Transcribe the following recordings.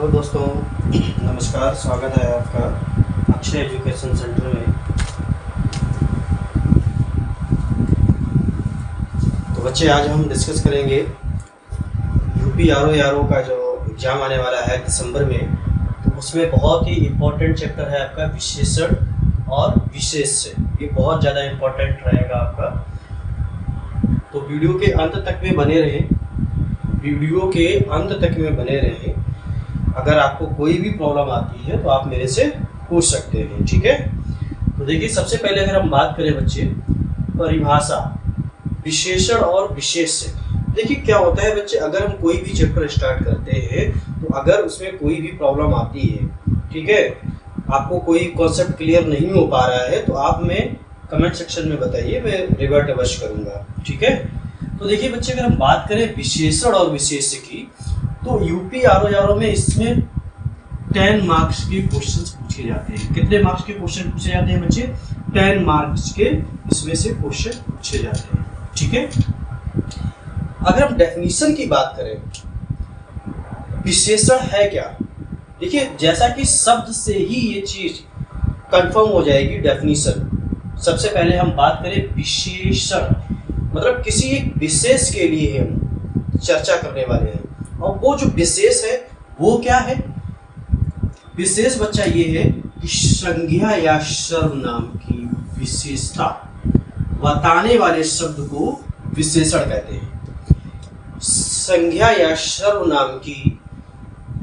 Hello दोस्तों, नमस्कार। स्वागत है आपका अक्षय एजुकेशन सेंटर में। तो बच्चे, आज हम डिस्कस करेंगे यूपी आरओ का जो एग्ज़ाम आने वाला है दिसंबर में। तो उसमें बहुत ही इम्पोर्टेंट चैप्टर है आपका विशेषण और विशेष्य। ये बहुत ज़्यादा इम्पोर्टेंट रहेगा आपका, तो वीडियो के अंत तक में बने रहें। अगर आपको कोई भी प्रॉब्लम आती है तो आप मेरे से पूछ सकते हैं, ठीक है। तो देखिए, सबसे पहले अगर हम बात करें बच्चे, परिभाषा विशेषण और विशेष्य। देखिए क्या होता है बच्चे, अगर हम कोई भी चैप्टर स्टार्ट करते हैं तो अगर उसमें कोई भी प्रॉब्लम आती है, ठीक है, आपको कोई कॉन्सेप्ट क्लियर नहीं हो पा रहा है, तो आप में कमेंट सेक्शन में बताइए, मैं रिवर्ट अवश्य करूँगा, ठीक है। तो देखिए बच्चे, अगर हम बात करें विशेषण और विशेष्य की, तो यूपी आरओ में इसमें 10 मार्क्स के क्वेश्चंस पूछे जाते हैं। कितने मार्क्स के क्वेश्चन पूछे जाते हैं बच्चे? 10 मार्क्स के इसमें से क्वेश्चन पूछे जाते हैं, ठीक है। अगर हम डेफिनेशन की बात करें, विशेषण है क्या? देखिए, जैसा कि शब्द से ही ये चीज कंफर्म हो जाएगी डेफिनेशन। सबसे पहले हम बात करें विशेषण, मतलब किसी एक विशेष के लिए हम चर्चा करने वाले हैं, और वो जो विशेष है वो क्या है? विशेष बच्चा ये है कि संज्ञा या सर्वनाम की विशेषता बताने वाले शब्द को विशेषण कहते हैं। संज्ञा या सर्वनाम की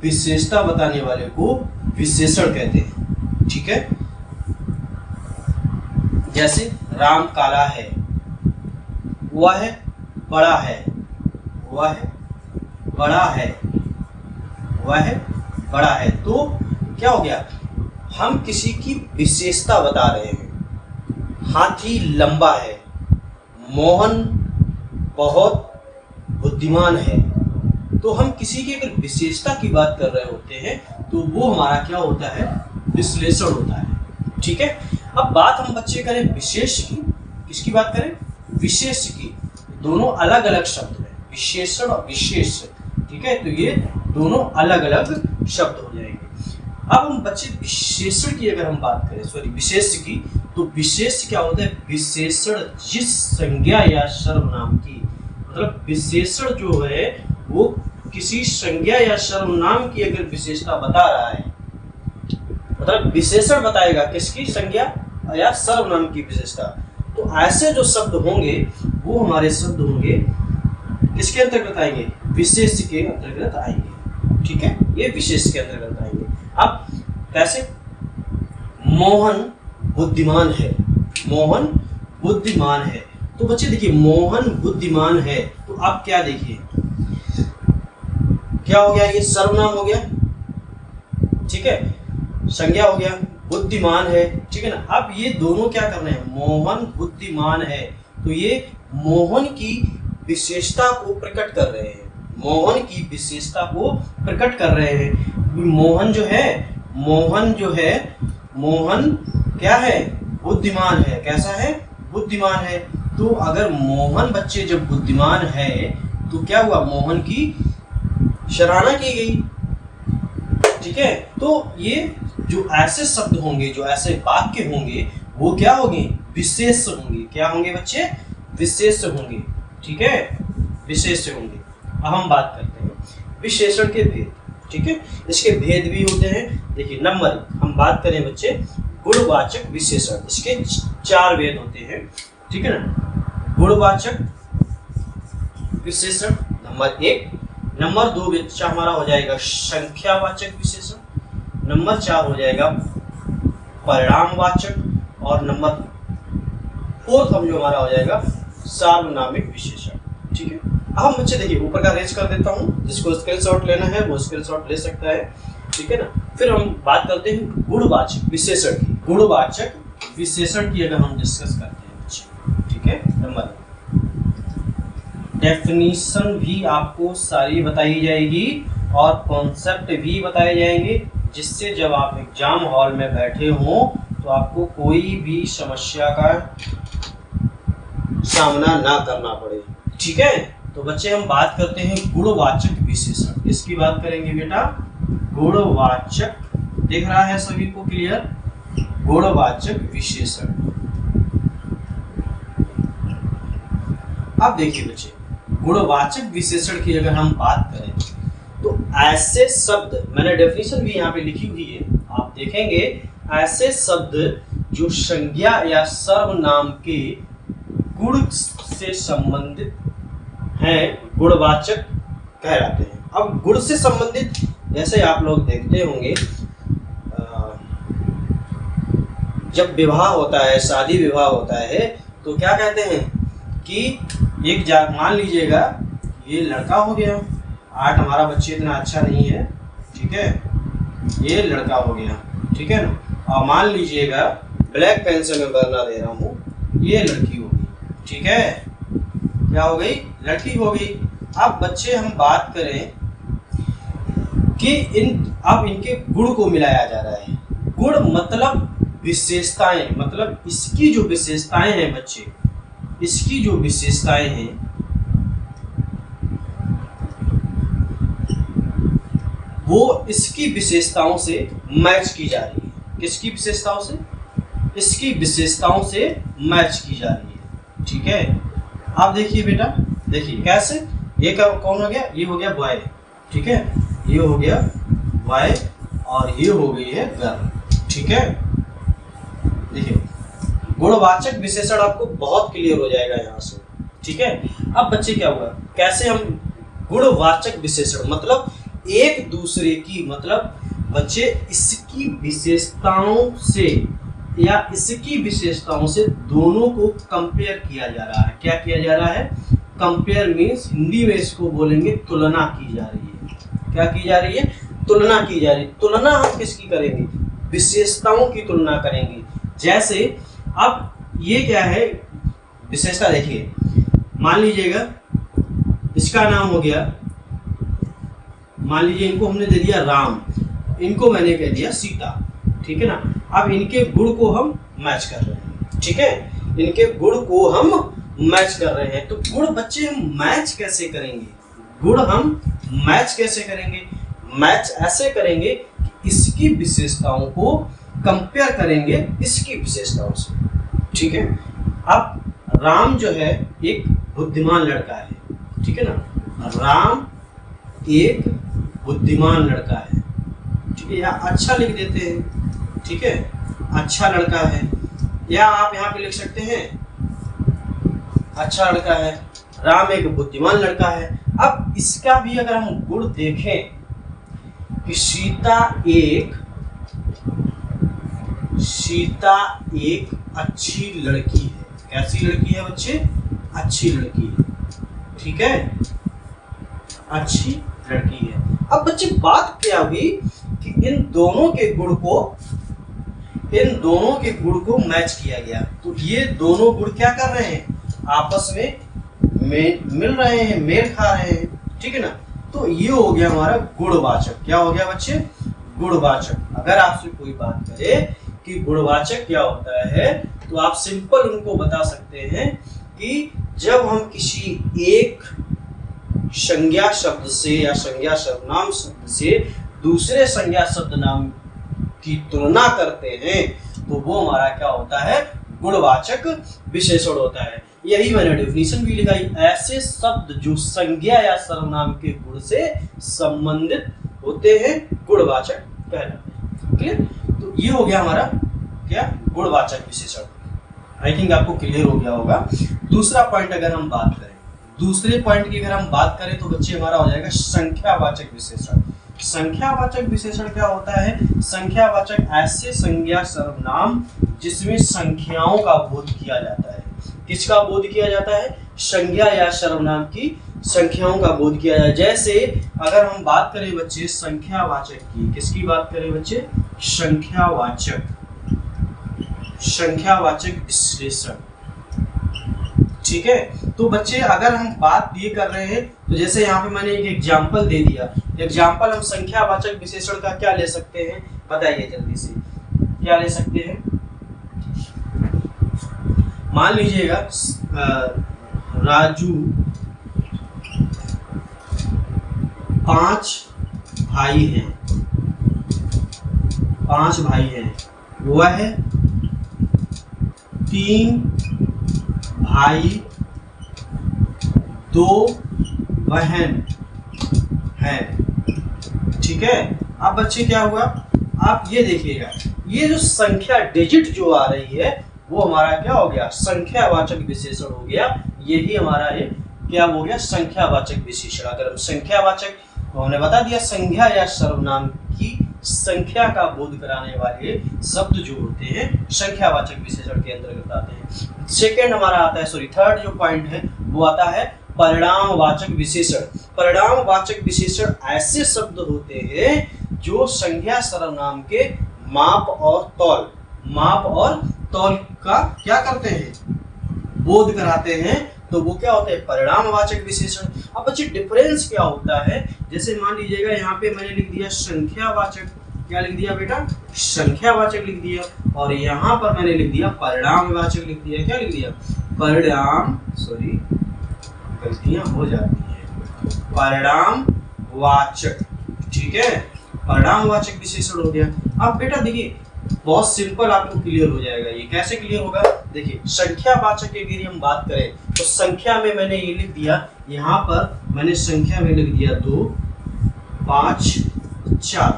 विशेषता बताने वाले को विशेषण कहते हैं, ठीक है। जैसे राम काला है, वह है बड़ा है, वह है बड़ा है, वह है बड़ा है। तो क्या हो गया? हम किसी की विशेषता बता रहे हैं। हाथी लंबा है, मोहन बहुत बुद्धिमान है। तो हम किसी की अगर विशेषता की बात कर रहे होते हैं तो वो हमारा क्या होता है? विश्लेषण होता है, ठीक है। अब बात हम बच्चे करें विशेष की। किसकी बात करें? विशेष की। दोनों अलग अलग शब्द हैं, विशेषण और विशेष, ठीक है। तो ये दोनों अलग अलग शब्द हो जाएंगे। अब हम बच्चे विशेषण की अगर हम बात करें, विशेष की, तो विशेष क्या होता है? विशेषण जिस संज्ञा या सर्वनाम की, मतलब विशेषण जो है वो किसी संज्ञा या सर्वनाम की अगर विशेषता बता रहा है, मतलब विशेषण बताएगा किसकी? संज्ञा या सर्वनाम की विशेषता। तो ऐसे जो शब्द होंगे वो हमारे शब्द होंगे किसके अंतर्गत आएंगे? विशेष के अंतर्गत आएंगे, ठीक है। ये विशेष के अंतर्गत आएंगे। अब कैसे? मोहन बुद्धिमान है, मोहन बुद्धिमान है। तो बच्चे देखिए, मोहन बुद्धिमान है, तो अब क्या देखिए, क्या हो गया? ये सर्वनाम हो गया, ठीक है, संज्ञा हो गया, बुद्धिमान है, ठीक है ना। अब ये दोनों क्या कर रहे हैं? मोहन बुद्धिमान है, तो ये मोहन की विशेषता को प्रकट कर रहे हैं, मोहन की विशेषता को प्रकट कर रहे हैं। मोहन जो है मोहन क्या है? बुद्धिमान है। कैसा है? बुद्धिमान है। तो अगर मोहन बच्चे जब बुद्धिमान है तो क्या हुआ? मोहन की सराहना की गई, ठीक है। तो ये जो ऐसे शब्द होंगे, जो ऐसे वाक्य होंगे, वो क्या होंगे? विशेष होंगे। क्या होंगे बच्चे? विशेष होंगे, ठीक है, विशेष होंगे। अब हम बात करते हैं विशेषण के भेद, ठीक है। इसके भेद भी होते हैं। देखिए, नंबर हम बात करें बच्चे, गुणवाचक विशेषण, इसके 4 भेद होते हैं, ठीक है ना। गुणवाचक विशेषण नंबर 1, नंबर 2 बच्चा हमारा हो जाएगा संख्यावाचक विशेषण, नंबर 4 हो जाएगा परिणामवाचक, और नंबर 4 हम जो हमारा हो जाएगा सार्वनामिक विशेषण, ठीक है। अब हम बच्चे देखिए, ऊपर का रेंज कर देता हूँ, जिसको स्क्रीनशॉट लेना है वो स्क्रीनशॉट ले सकता है, ठीक है ना। फिर हम बात करते हैं गुणवाचक विशेषण की। गुणवाचक विशेषण की अगर हम डिस्कस करते हैं बच्चे, ठीक है। नंबर डेफिनेशन भी आपको सारी बताई जाएगी और कॉन्सेप्ट भी बताए जाएंगे, जिससे जब आप एग्जाम हॉल में बैठे हो तो आपको कोई भी समस्या का सामना ना करना पड़े, ठीक है। तो बच्चे हम बात करते हैं गुणवाचक विशेषण। इसकी बात करेंगे बेटा, गुणवाचक, दिख रहा है सभी को क्लियर? गुणवाचक विशेषण। अब देखिए बच्चे, गुणवाचक विशेषण की अगर हम बात करें तो ऐसे शब्द, मैंने डेफिनेशन भी यहाँ पे लिखी हुई है, आप देखेंगे, ऐसे शब्द जो संज्ञा या सर्वनाम के गुण से संबंधित हैं, गुणवाचक कहलाते हैं। अब गुण से संबंधित, जैसे आप लोग देखते होंगे जब विवाह होता है, शादी विवाह होता है, तो क्या कहते हैं कि मान लीजिएगा ये लड़का हो गया, आर्ट हमारा बच्चे इतना अच्छा नहीं है, ठीक है, ये लड़का हो गया, ठीक है ना, और मान लीजिएगा ब्लैक पेन से मैं बना दे रहा हूँ, ये लड़की हो गई, ठीक है, क्या हो गई? लड़की हो गई। अब बच्चे हम बात करें कि अब इनके गुण को मिलाया जा रहा है। गुण मतलब विशेषताएं, मतलब इसकी जो विशेषताएं हैं बच्चे, इसकी जो विशेषताएं हैं वो इसकी विशेषताओं से मैच की जा रही है। किसकी विशेषताओं से? इसकी विशेषताओं से मैच की जा रही है, ठीक है। आप देखिए बेटा, देखिए कैसे, ये कौन हो गया? ये हो गया बॉय, ठीक है, ये हो गया बॉय और ये हो गई है गर्ल, ठीक है। देखिए गुणवाचक विशेषण आपको बहुत क्लियर हो जाएगा यहाँ से, ठीक है। अब बच्चे क्या हुआ, कैसे हम गुणवाचक विशेषण मतलब एक दूसरे की, मतलब बच्चे इसकी विशेषताओं से या इसकी विशेषताओं से दोनों को कंपेयर किया जा रहा है। क्या किया जा रहा है? कंपेयर मीन्स हिंदी में इसको बोलेंगे तुलना की जा रही है। क्या की जा रही है? तुलना की जा रही है। तुलना हम किसकी करेंगे? विशेषताओं की तुलना करेंगे। जैसे अब ये क्या है विशेषता, देखिए मान लीजिएगा इसका नाम हो गया, मान लीजिए इनको हमने दे दिया राम, इनको मैंने कह दिया सीता, ठीक है ना। अब इनके गुण को हम मैच कर रहे हैं, ठीक है, इनके गुण को हम मैच कर रहे हैं। तो गुण बच्चे हम मैच कैसे करेंगे? गुण हम मैच कैसे करेंगे? मैच ऐसे करेंगे कि इसकी विशेषताओं को कंपेयर करेंगे इसकी विशेषताओं से, ठीक है। अब राम जो है एक बुद्धिमान लड़का है, ठीक है ना, राम एक बुद्धिमान लड़का है, ठीक है, या अच्छा लिख देते हैं, ठीक है, अच्छा लड़का है, या आप यहाँ पे लिख सकते हैं अच्छा लड़का है, राम एक बुद्धिमान लड़का है। अब इसका भी अगर हम गुण देखें कि सीता एक अच्छी लड़की है। कैसी लड़की है बच्चे? अच्छी लड़की है, ठीक है, अच्छी लड़की है। अब बच्चे बात क्या हुई कि इन दोनों के गुण को मैच किया गया। तो ये दोनों गुण क्या कर रहे हैं? आपस में मिल रहे हैं, मेल खा रहे हैं, ठीक है ना। तो ये हो गया हमारा गुणवाचक। क्या हो गया बच्चे? गुणवाचक। अगर आपसे कोई बात करे कि गुणवाचक क्या होता है, तो आप सिंपल उनको बता सकते हैं कि जब हम किसी एक संज्ञा शब्द से या संज्ञा सर्वनाम शब्द से दूसरे संज्ञा शब्द नाम की तुलना करते हैं, तो वो हमारा क्या होता है? गुणवाचक विशेषण होता है। यही मैंने डेफिनेशन भी लिखाई, ऐसे शब्द जो संज्ञा या सर्वनाम के गुण से संबंधित होते हैं गुणवाचक कहलाते हैं। क्लियर? तो ये हो गया हमारा क्या? गुणवाचक विशेषण। आई थिंक आपको क्लियर हो गया होगा। दूसरा पॉइंट अगर हम बात करें, दूसरे पॉइंट की अगर हम बात करें तो बच्चे हमारा हो जाएगा संख्यावाचक विशेषण। संख्यावाचक विशेषण क्या होता है? संख्यावाचक ऐसे संज्ञा सर्वनाम जिसमें संख्याओं का बोध किया जाता है। किसका बोध किया जाता है? संज्ञा या सर्वनाम की संख्याओं का बोध किया जाए। जैसे अगर हम बात करें बच्चे संख्यावाचक की, किसकी बात करें बच्चे? संख्यावाचक विश्लेषण, ठीक है। तो बच्चे अगर हम बात ये कर रहे हैं, तो जैसे यहाँ पे मैंने एक एग्जाम्पल दे दिया। एग्जाम्पल हम संख्यावाचक विशेषण का क्या ले सकते हैं? बताइए जल्दी से, क्या ले सकते हैं? मान लीजिएगा राजू 5 भाई हैं, 5 भाई हैं, वह 3 भाई 2 बहन हैं। ठीक है। अब बच्चे क्या हुआ, आप ये देखिएगा, ये जो संख्या डिजिट जो आ रही है वो हमारा क्या हो गया, संख्यावाचक विशेषण हो गया। यही हमारा ये क्या हो गया, संख्यावाचक विशेषण। अगर हम संख्यावाचक, तो हमने बता दिया संज्ञा या सर्वनाम की संख्या का बोध कराने वाले शब्द जो होते हैं संख्यावाचक विशेषण के अंतर्गत आते हैं। सेकेंड हमारा आता है, सॉरी थर्ड जो पॉइंट है वो आता है परिणामवाचक विशेषण। परिणामवाचक विशेषण ऐसे शब्द होते हैं जो संज्ञा सर्वनाम के माप और तौल का क्या करते हैं, बोध कराते हैं, तो वो क्या होते हैं, परिणामवाचक विशेषण। अब बच्चे डिफरेंस क्या होता है, जैसे मान लीजिएगा यहाँ पे मैंने लिख दिया संख्यावाचक, क्या लिख दिया बेटा, संख्यावाचक लिख दिया, और यहाँ पर मैंने लिख दिया परिणामवाचक लिख दिया। क्या लिख दिया, परिणाम, सॉरी गलतियां हो जाती हैं, परिणामवाचक। ठीक है, परिणामवाचक विशेषण हो गया। अब बेटा देखिए बहुत सिंपल आपको क्लियर हो जाएगा, ये कैसे क्लियर होगा, देखिए संख्यावाचक की यदि हम बात करें तो संख्या में मैंने ये लिख दिया, यहाँ पर मैंने संख्या में लिख दिया 2 5 4।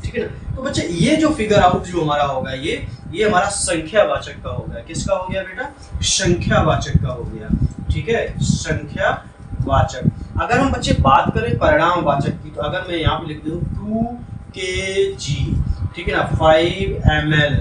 ठीक है ना। तो बच्चे ये जो फिगर आउट जो हमारा होगा ये हमारा संख्यावाचक का होगा। किसका हो गया बेटा, संख्यावाचक का हो गया। ठीक है, संख्यावाचक। अगर हम बच्चे बात करें परिणामवाचक की, तो अगर मैं यहाँ पे लिख दूं 2 kg, ठीक है ना, 5 ml,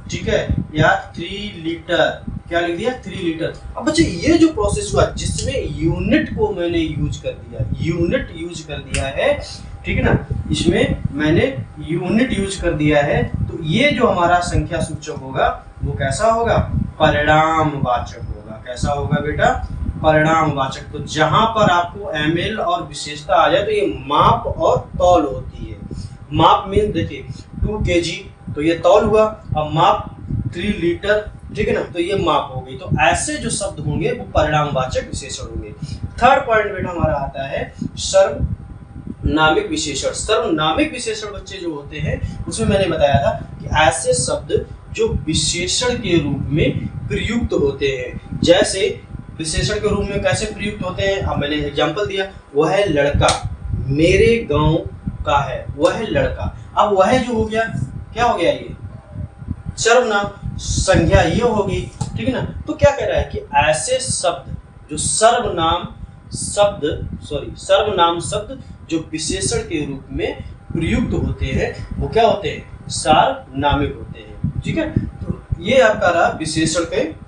ठीक है, या 3 लीटर, क्या लिख दिया, 3 लीटर। अब बच्चे ये जो प्रोसेस हुआ जिसमें यूनिट को मैंने यूज कर दिया, यूनिट यूज कर दिया है, ठीक है ना, इसमें मैंने यूनिट यूज कर दिया है, तो ये जो हमारा संख्या सूचक होगा वो कैसा होगा, परिणामवाचक होगा। कैसा होगा बेटा, परिणामवाचक। तो जहां पर आपको ml और विशेषता आ जाए तो ये माप और तौल होती है। माप में देखिए 2 kg तो ये तौल हुआ, अब माप 3 लीटर, ठीक है ना, तो ये माप हो गई। तो ऐसे जो शब्द होंगे वो परिणामवाचक विशेषण होंगे। थर्ड पॉइंट बेटा हमारा आता है सर्वनामिक विशेषण। सर्वनामिक विशेषण बच्चे जो होते हैं उसमें मैंने बताया था कि ऐसे शब्द जो विशेषण के रूप में प्रयुक्त होते हैं। जैसे विशेषण के रूप में कैसे प्रयुक्त होते हैं, अब मैंने एग्जांपल दिया, वह है लड़का, मेरे गांव का है, वह है लड़का। अब वह जो हो गया, क्या हो गया, ये सर्वनाम, संज्ञा ये हो गई, ठीक है ना। तो क्या कह रहा है कि ऐसे शब्द जो सर्वनाम शब्द जो विशेषण के रूप में प्रयुक्त होते हैं वो क्या होते हैं, सार्वनामिक होते हैं। ठीक है, तो ये आपका रहा विशेषण के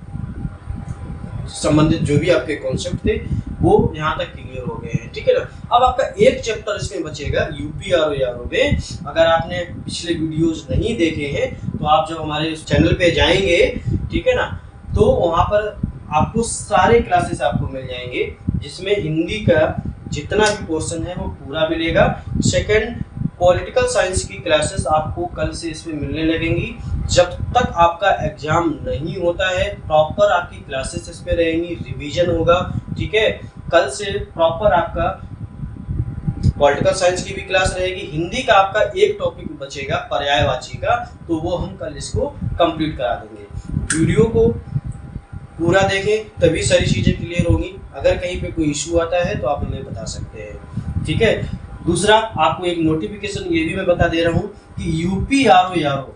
संबंधित जो भी आपके कॉन्सेप्ट थे वो यहाँ तक क्लियर हो गए हैं। ठीक है ना। अब आपका एक चैप्टर इसमें बचेगा यूपीआरओ में। अगर आपने पिछले वीडियोस नहीं देखे हैं तो आप जब हमारे चैनल पे जाएंगे, ठीक है ना, तो वहाँ पर आपको सारे क्लासेस आपको मिल जाएंगे, जिसमें हिंदी का जितना भी पोर्शन है वो पूरा मिलेगा। सेकंड, पॉलिटिकल साइंस की क्लासेस आपको कल से इसमें मिलने लगेंगी। जब तक आपका एग्जाम नहीं होता है प्रॉपर आपकी क्लासेस इस पे रहेंगी, रिवीजन होगा। ठीक है, कल से प्रॉपर आपका पॉलिटिकल साइंस की भी क्लास रहेगी। हिंदी का आपका एक टॉपिक बचेगा पर्यायवाची का, तो वो हम कल इसको कंप्लीट करा देंगे। वीडियो को पूरा देखें तभी सारी चीज़ें क्लियर होंगी। अगर कहीं पे कोई इशू आता है तो आप हमें बता सकते हैं। ठीक है, दूसरा आपको एक नोटिफिकेशन ये भी मैं बता दे रहा हूँ कि यूपीआरओ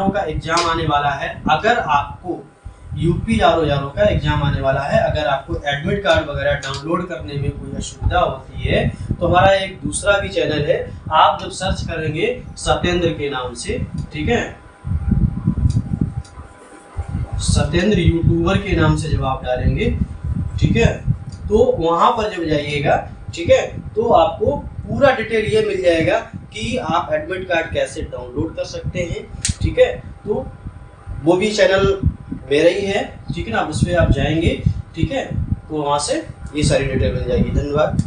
का एग्जाम आने वाला है। अगर आपको यूपीआरओ का एग्जाम आने वाला है, अगर आपको एडमिट कार्ड वगैरह डाउनलोड करने में कोई असुविधा होती है तो हमारा एक दूसरा भी चैनल है, आप जब सर्च करेंगे सत्येंद्र के नाम से, ठीक है, सत्येंद्र यूट्यूबर के नाम से जब आप डालेंगे, ठीक है, तो वहां पर जब जाइएगा, ठीक है, तो आपको पूरा डिटेल ये मिल जाएगा कि आप एडमिट कार्ड कैसे डाउनलोड कर सकते हैं। ठीक है, तो वो भी चैनल मेरा ही है, ठीक है ना, उस पर आप जाएंगे, ठीक है, तो वहां से ये सारी डिटेल मिल जाएगी। धन्यवाद।